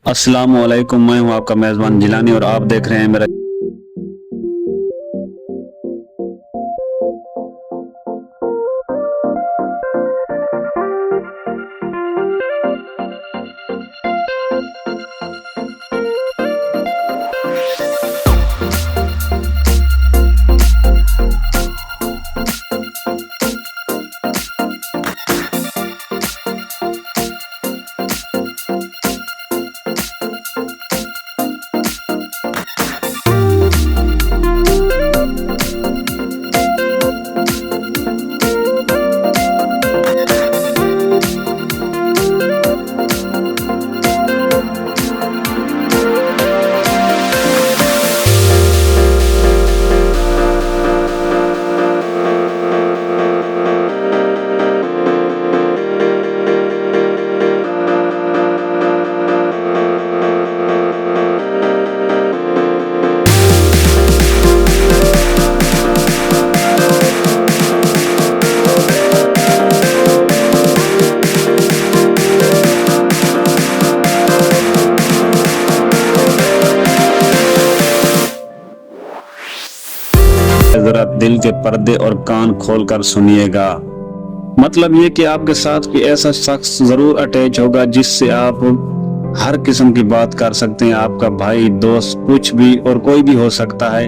अस्सलाम वालेकुम, मैं हूं आपका मेज़बान जिलानी और आप देख रहे हैं मेरा जरा दिल के पर्दे और कान खोलकर सुनिएगा। मतलब ये कि आपके साथ भी ऐसा शख्स जरूर अटैच होगा जिससे आप हर किस्म की बात कर सकते हैं। आपका भाई, दोस्त, कुछ भी और कोई भी हो सकता है।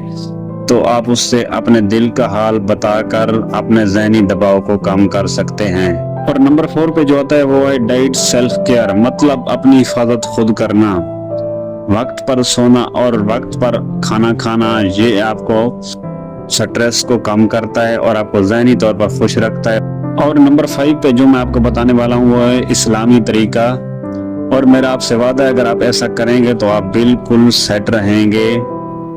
तो आप उससे अपने दिल का हाल बताकर अपने ज़हनी दबाव को कम कर सकते हैं। और नंबर 4 पे जो आता है वो है डाइट सेल्फ केयर, मतलब अपनी हिफाजत खुद करना। वक्त पर सोना और वक्त पर खाना खाना, ये आपको स्ट्रेस को कम करता है और आपको ज़हनी तौर पर खुश रखता है। और नंबर 5 पे जो मैं आपको बताने वाला हूँ वो है इस्लामी तरीका। और मेरा आपसे वादा है, अगर आप ऐसा करेंगे तो आप बिल्कुल सेट रहेंगे।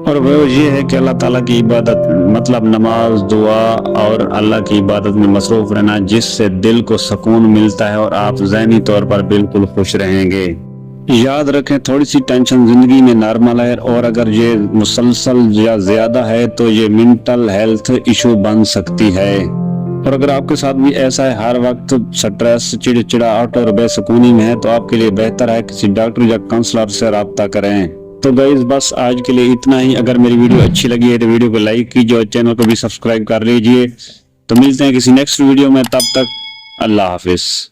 और वो ये है कि अल्लाह ताला की इबादत, मतलब नमाज, दुआ और अल्लाह की इबादत में मसरूफ रहना, जिससे दिल को सुकून मिलता है और आप ज़हनी तौर पर बिल्कुल खुश रहेंगे। याद रखें, थोड़ी सी टेंशन जिंदगी में नॉर्मल है, और अगर ये मुसलसल या ज्यादा है तो ये मेंटल हेल्थ इशू बन सकती है। और अगर आपके साथ भी ऐसा है, हर वक्त स्ट्रेस, चिड़चिड़ाहट और बेसुकूनी में है, तो आपके लिए बेहतर है किसी डॉक्टर या काउंसलर से राब्ता करें। तो गाइस, बस आज के लिए इतना ही। अगर मेरी वीडियो अच्छी लगी है तो वीडियो को लाइक कीजिए और चैनल को भी सब्सक्राइब कर लीजिए। तो मिलते हैं किसी नेक्स्ट वीडियो में, तब तक अल्लाह हाफिज।